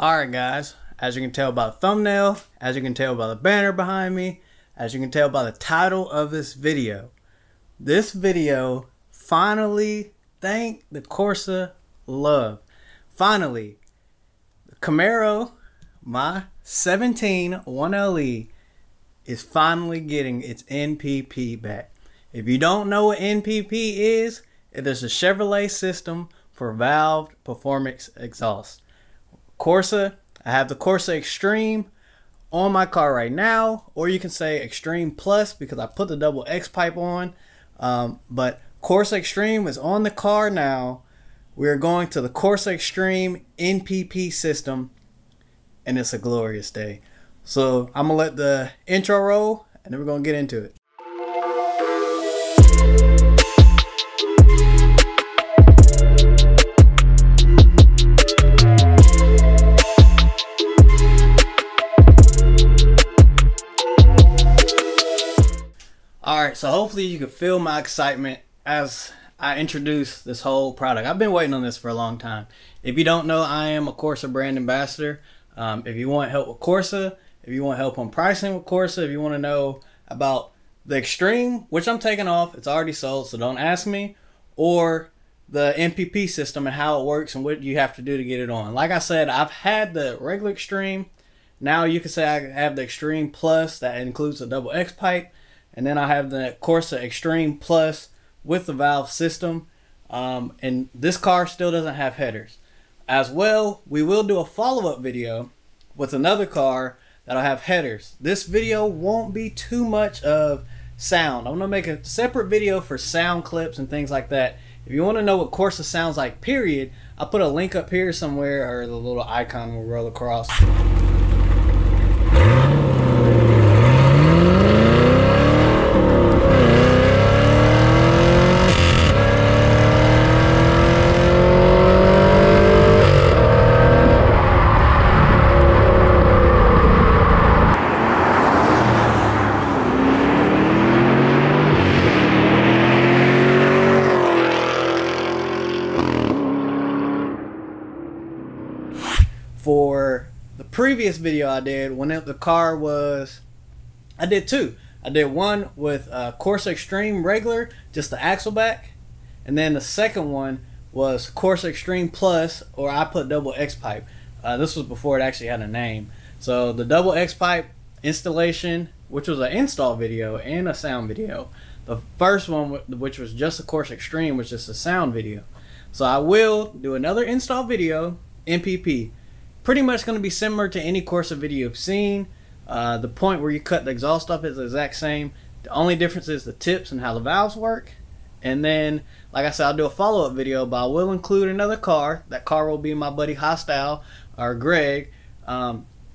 Alright guys, as you can tell by the thumbnail, as you can tell by the banner behind me, as you can tell by the title of this video finally, thank the Corsa love. Finally, the Camaro, my 17 1LE, is finally getting its NPP back. If you don't know what NPP is, it is a Chevrolet system for valved performance exhaust. Corsa, I have the Corsa Xtreme on my car right now, or you can say Xtreme Plus because I put the double X pipe on. But Corsa Xtreme is on the car now. We're going to the Corsa Xtreme NPP system, and it's a glorious day. So I'm gonna let the intro roll, and then we're gonna get into it. Alright, so hopefully you can feel my excitement as I introduce this whole product. I've been waiting on this for a long time. If you don't know, I am a Corsa brand ambassador. If you want help with Corsa, if you want help on pricing with Corsa, if you want to know about the Xtreme, which I'm taking off, it's already sold, so don't ask me, or the NPP system and how it works and what you have to do to get it on. Like I said, I've had the regular Xtreme. Now you can say I have the Xtreme Plus that includes a double X pipe. And then I have the Corsa Xtreme Plus with the valve system. And this car still doesn't have headers. As well, we will do a follow-up video with another car that'll have headers. This video won't be too much of sound. I'm going to make a separate video for sound clips and things like that. If you want to know what Corsa sounds like, period, I'll put a link up here somewhere, or the little icon will roll across. For the previous video I did, when the car was, I did two. I did one with Corsa Xtreme regular, just the axle back, and then the second one was Corsa Xtreme Plus, or I put double X pipe. This was before it actually had a name. So the double X pipe installation, which was an install video and a sound video. The first one, which was just a Corsa Xtreme, was just a sound video. So I will do another install video, NPP. Pretty much going to be similar to any Corsa video you've seen. The point where you cut the exhaust off is the exact same. The only difference is the tips and how the valves work. And then, like I said, I'll do a follow-up video, but I will include another car. That car will be my buddy Hostile, or Greg.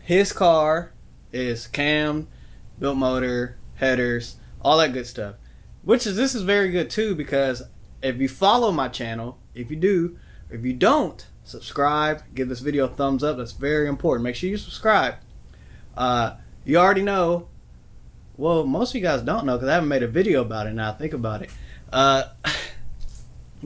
His car is cam, built motor, headers, all that good stuff. This is very good too, because if you follow my channel, if you do, or if you don't, subscribe, give this video a thumbs up. That's very important. Make sure you subscribe. You already know, well, most of you guys don't know because I haven't made a video about it now. Think about it. I'm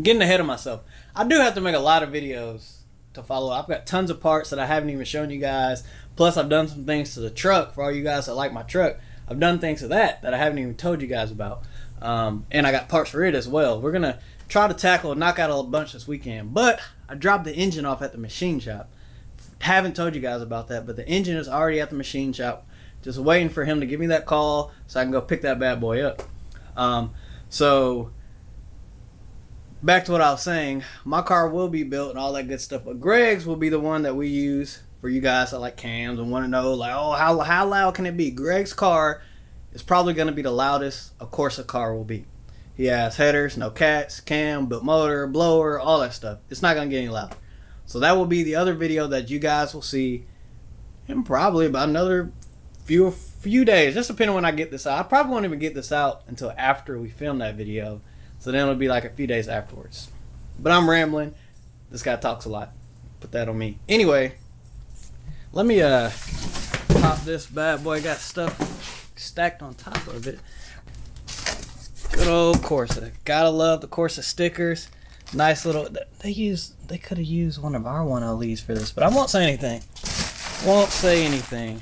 getting ahead of myself. I do have to make a lot of videos to follow. I've got tons of parts that I haven't even shown you guys. Plus, I've done some things to the truck. For all you guys that like my truck, I've done things to that I haven't even told you guys about. And I got parts for it as well. We're gonna try to tackle and knock out a bunch this weekend, but I dropped the engine off at the machine shop. Haven't told you guys about that, but the engine is already at the machine shop, just waiting for him to give me that call so I can go pick that bad boy up. So back to what I was saying, my car will be built and all that good stuff, but Greg's will be the one that we use for you guys that like cams and want to know, like, oh, how loud can it be? Greg's car is probably going to be the loudest a Corsa car will be. He has headers, no cats, cam, built motor, blower, all that stuff. It's not going to get any louder. So that will be the other video that you guys will see in probably about another few days. Just depending on when I get this out. I probably won't even get this out until after we film that video. So then it'll be like a few days afterwards. But I'm rambling. This guy talks a lot. Put that on me. Anyway, let me pop this bad boy. Got stuff stacked on top of it. Good old Corsa. Gotta love the Corsa stickers. Nice little. They could have used one of our 1LEs for this, but I won't say anything. Won't say anything.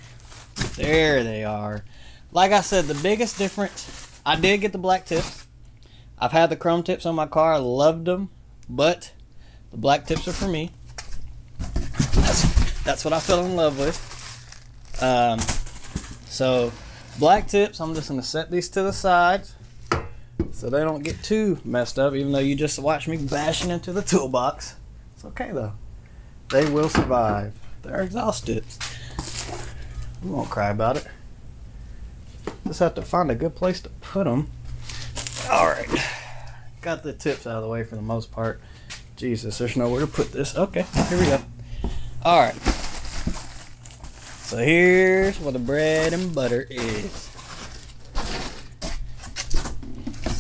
There they are. Like I said, the biggest difference, I did get the black tips. I've had the chrome tips on my car. I loved them, but the black tips are for me. That's what I fell in love with. So black tips, I'm just gonna set these to the sides so they don't get too messed up, even though you just watched me bashing into the toolbox. It's okay though. They will survive. They're exhaust tips. We won't cry about it. Just have to find a good place to put them. Alright. Got the tips out of the way for the most part. Jesus, there's nowhere to put this. Okay, here we go. Alright. So here's where the bread and butter is.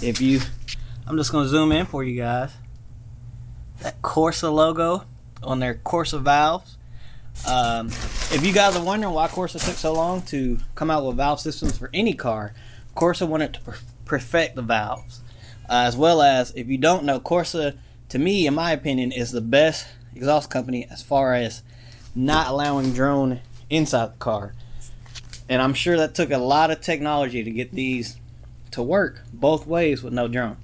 I'm just going to zoom in for you guys. That Corsa logo on their Corsa valves. If you guys are wondering why Corsa took so long to come out with valve systems for any car, Corsa wanted to perfect the valves. As well as, if you don't know, Corsa, to me, in my opinion, is the best exhaust company as far as not allowing drone inside the car. And I'm sure that took a lot of technology to get these to work both ways with no drone.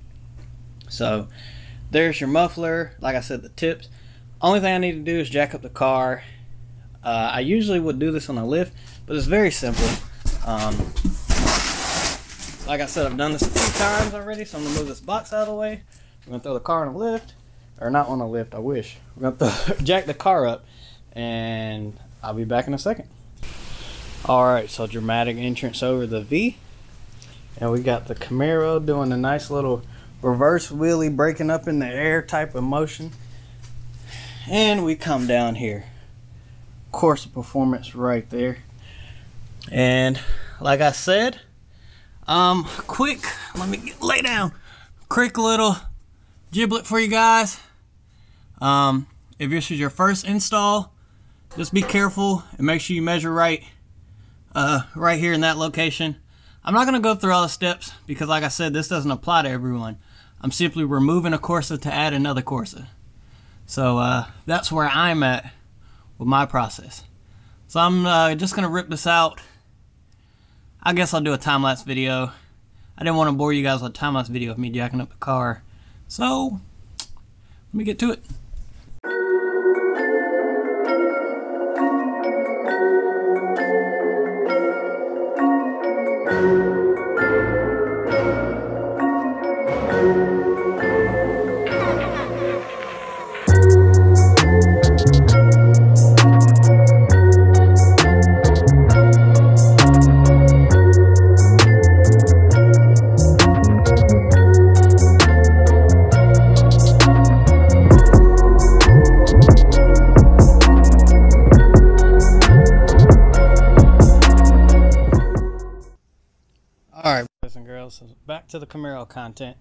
So there's your muffler. Like I said, the tips. Only thing I need to do is jack up the car. I usually would do this on a lift, but it's very simple. Like I said, I've done this a few times already, so I'm gonna move this box out of the way. I'm gonna throw the car on a lift, or not on a lift, I wish. We're gonna jack the car up, and I'll be back in a second. Alright, so dramatic entrance over the V. And we got the Camaro doing a nice little reverse wheelie, breaking up in the air type of motion. And we come down here. Corsa performance right there. And like I said, quick, let me lay down. Quick little giblet for you guys. If this is your first install, just be careful and make sure you measure right here in that location. I'm not going to go through all the steps because, like I said, this doesn't apply to everyone. I'm simply removing a Corsa to add another Corsa. So that's where I'm at with my process. So I'm just going to rip this out. I guess I'll do a time-lapse video. I didn't want to bore you guys with a time-lapse video of me jacking up the car. So let me get to it. Alright, boys and girls, so back to the Camaro content.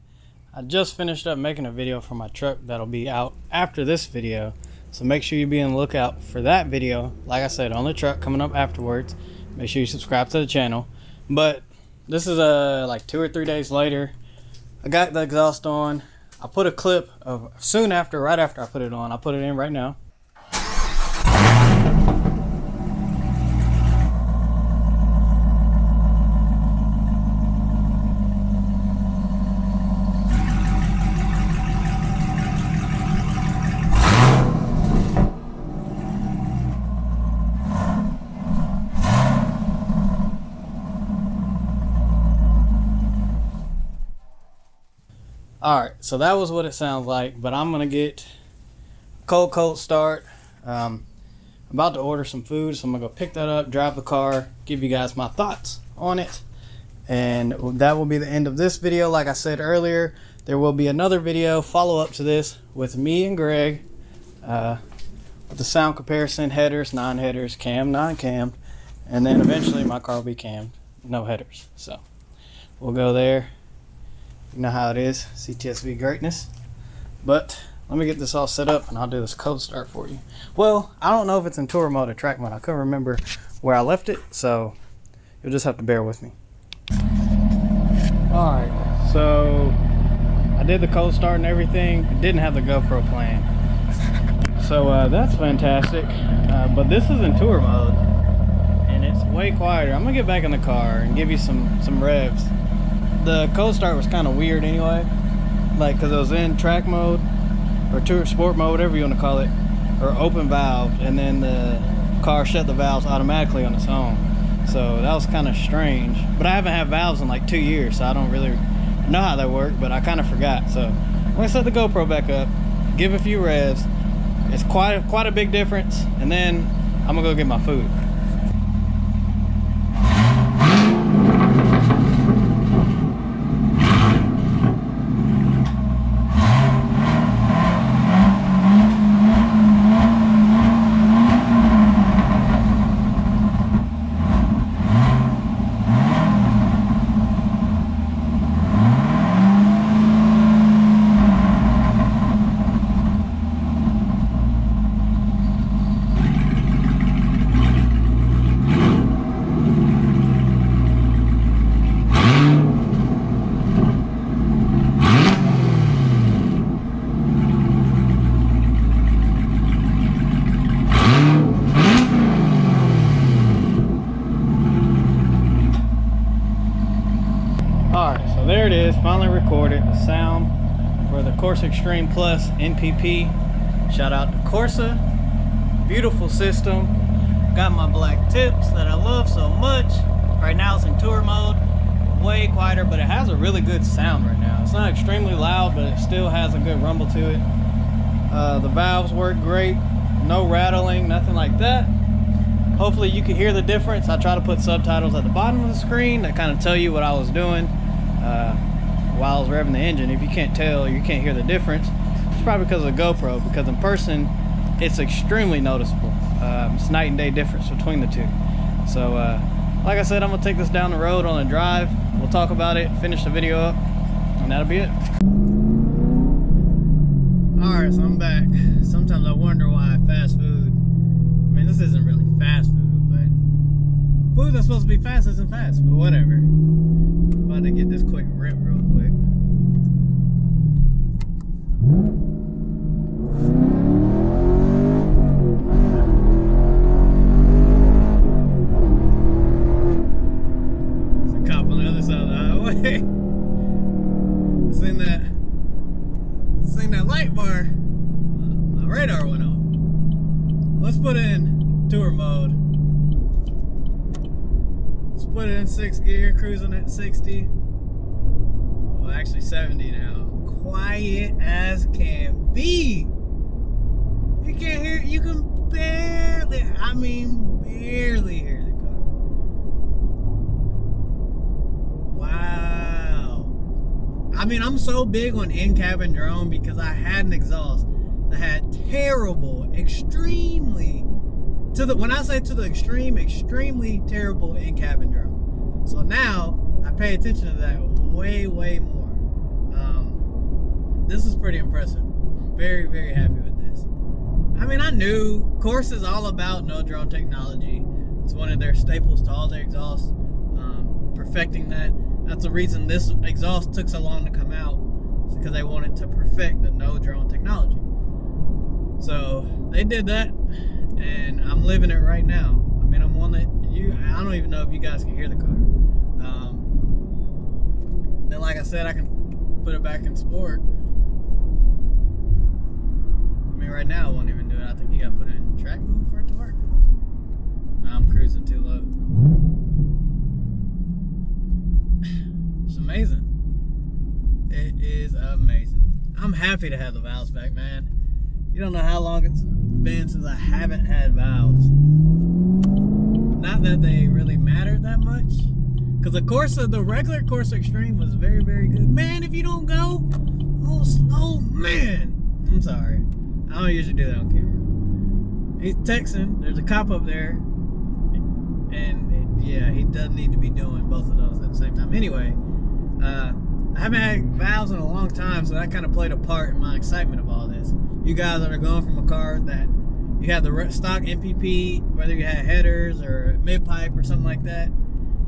I just finished up making a video for my truck that'll be out after this video. So make sure you be on the lookout for that video. Like I said, on the truck coming up afterwards. Make sure you subscribe to the channel. But this is like 2 or 3 days later. I got the exhaust on. I put a clip of right after I put it on. I'll put it in right now. Alright, so that was what it sounds like, but I'm going to get a cold start. I'm about to order some food, so I'm going to go pick that up, drive the car, give you guys my thoughts on it. And that will be the end of this video. Like I said earlier, there will be another video follow-up to this with me and Greg. With the sound comparison, headers, non-headers, cam, non-cammed. And then eventually my car will be cammed, no headers. So we'll go there. You know how it is, CTSV greatness. But let me get this all set up and I'll do this cold start for you. Well, I don't know if it's in tour mode or track mode. I couldn't remember where I left it, so you'll just have to bear with me. Alright, so I did the cold start and everything. I didn't have the GoPro playing. So that's fantastic. But this is in tour mode, and it's way quieter. I'm gonna get back in the car and give you some revs. The cold start was kind of weird anyway, like because it was in track mode or tour sport mode, whatever you want to call it, or open valve, and then the car shut the valves automatically on its own. So that was kind of strange. But I haven't had valves in like 2 years, so I don't really know how they work, but I kind of forgot. So I'm gonna set the GoPro back up, give a few revs. It's quite a big difference, and then I'm gonna go get my food. So there it is, finally recorded the sound for the Corsa Xtreme Plus NPP. Shout out to Corsa. Beautiful system. Got my black tips that I love so much. Right now it's in tour mode. Way quieter, but it has a really good sound right now. It's not extremely loud, but it still has a good rumble to it. The valves work great. No rattling, nothing like that. Hopefully you can hear the difference. I try to put subtitles at the bottom of the screen that kind of tell you what I was doing while I was revving the engine. If you can't tell or you can't hear the difference, it's probably because of the GoPro, because in person it's extremely noticeable. It's night and day difference between the two. So like I said, I'm gonna take this down the road on a drive. We'll talk about it, finish the video up, and that'll be it. Alright, so I'm back. Sometimes I wonder why fast food, I mean, this isn't really fast food, but food that's supposed to be fast isn't fast, but whatever. I'm about to get this quick rip real quick. There's a cop on the other side of the highway. Seen that light bar. My radar went off. Let's put it in tour mode. Let's put it in 6th gear, cruising at 60. Well, actually 70 now. Quiet as can be. You can't hear, you can barely, I mean barely hear the car. Wow. I mean, I'm so big on in-cabin drone because I had an exhaust that had terrible, extremely, when I say to the extreme, extremely terrible in-cabin drone. So now I pay attention to that way, way more. This is pretty impressive. I'm very, very happy with this. I mean, I knew Corsa is all about no drone technology. It's one of their staples to all their exhausts. Perfecting that. That's the reason this exhaust took so long to come out. It's because they wanted to perfect the no drone technology. So they did that, and I'm living it right now. I mean, I'm one that I don't even know if you guys can hear the car. Then, like I said, I can put it back in sport. I mean, right now it won't even do it. I think you gotta put it in track mode for it to work. Now I'm cruising too low. It's amazing. It is amazing. I'm happy to have the valves back, man. You don't know how long it's been since I haven't had valves. Not that they really mattered that much. Because the regular Corsa Xtreme was very, very good. Man, if you don't go, oh, slow, man. I'm sorry. I don't usually do that on camera. He's texting. There's a cop up there. And yeah, he doesn't need to be doing both of those at the same time. Anyway, I haven't had valves in a long time, so that kind of played a part in my excitement of all this. You guys that are going from a car that you had the stock NPP, whether you had headers or mid-pipe or something like that,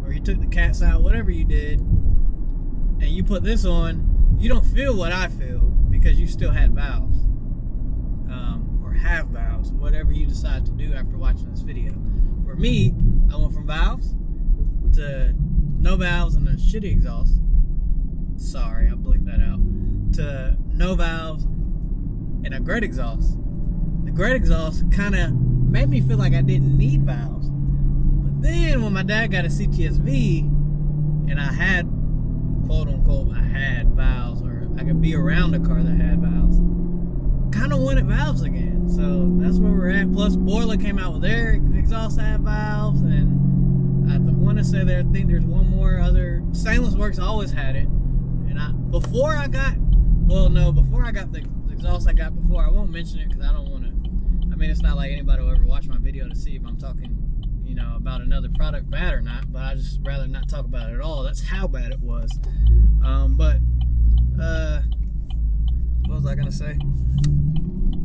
or you took the cats out, whatever you did, and you put this on, you don't feel what I feel because you still had valves. Or have valves, whatever you decide to do after watching this video. For me, I went from valves to no valves and a shitty exhaust. Sorry, I bleeped that out. To no valves and a great exhaust. The great exhaust kind of made me feel like I didn't need valves. But then when my dad got a CTSV and I had, quote unquote, I had valves, or I could be around a car that had valves, kind of wanted valves again. So that's where we're at. Plus Boiler came out with their exhaust that had valves, and I want to say I think there's one more other. Stainless Works always had it. And before I got the exhaust I got before, I won't mention it because I don't want to. I mean, it's not like anybody will ever watch my video to see if I'm talking, you know, about another product bad or not. But I just rather not talk about it at all. That's how bad it was. What was I gonna say?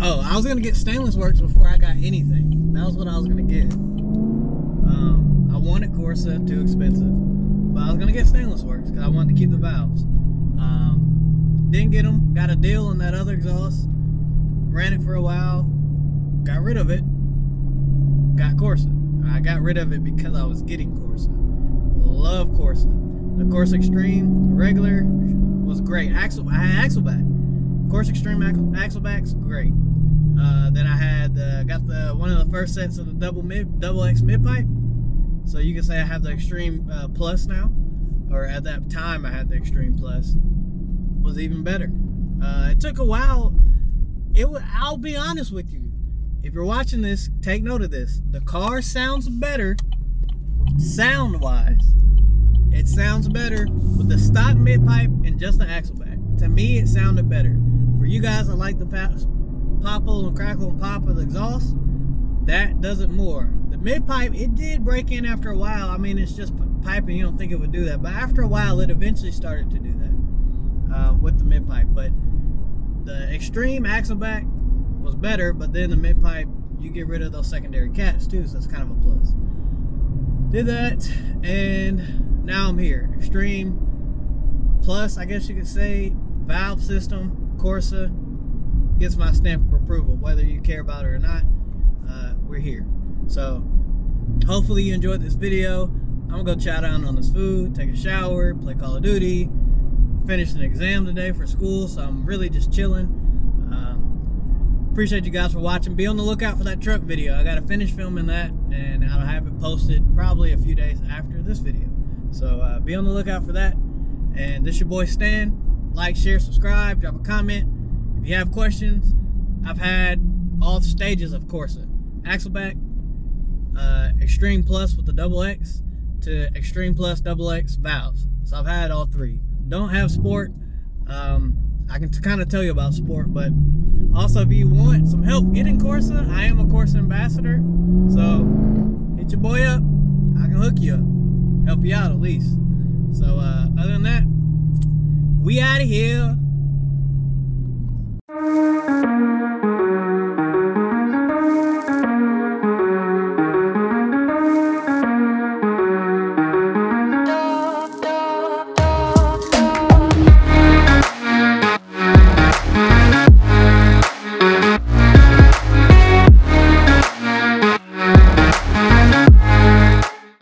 Oh, I was gonna get Stainless Works before I got anything. That was what I was gonna get. I wanted Corsa, too expensive, but I was gonna get Stainless Works because I wanted to keep the valves. Didn't get them. Got a deal on that other exhaust. Ran it for a while. Got rid of it. Got Corsa. I got rid of it because I was getting Corsa. Love Corsa. The Corsa Xtreme regular was great. I had Axleback. Corsa Xtreme Axleback's great. Then I had got one of the first sets of the double X mid pipe. So you can say I have the Xtreme Plus now, or at that time I had the Xtreme Plus. Was even better. It took a while. I'll be honest with you. If you're watching this, take note of this. The car sounds better, sound-wise. It sounds better with the stock mid pipe and just the Axleback. To me, it sounded better. For you guys that like the popple and crackle and pop of the exhaust, that does it more. The mid pipe, it did break in after a while. I mean, it's just piping. You don't think it would do that, but after a while, it eventually started to do that with the mid pipe. But the Xtreme Axleback was better, but then the mid pipe, you get rid of those secondary cats too, so that's kind of a plus. Did that, and now I'm here. Xtreme Plus, I guess you could say, valve system, Corsa, gets my stamp of approval, whether you care about it or not. We're here. So hopefully you enjoyed this video. I'm gonna go chow down on this food, take a shower, play Call of Duty, finish an exam today for school, so I'm really just chilling. Appreciate you guys for watching. Be on the lookout for that truck video. I gotta finish filming that, and I'll have it posted probably a few days after this video. So be on the lookout for that. And this your boy Stan. Like, share, subscribe, drop a comment. If you have questions, I've had all stages of Corsa. Axleback, Xtreme Plus with the double X, to Xtreme Plus double X valves. So I've had all three. Don't have Sport. I can kind of tell you about Sport, but also if you want some help getting Corsa, I am a Corsa ambassador. So hit your boy up. I can hook you up, help you out at least. So other than that, we out of here.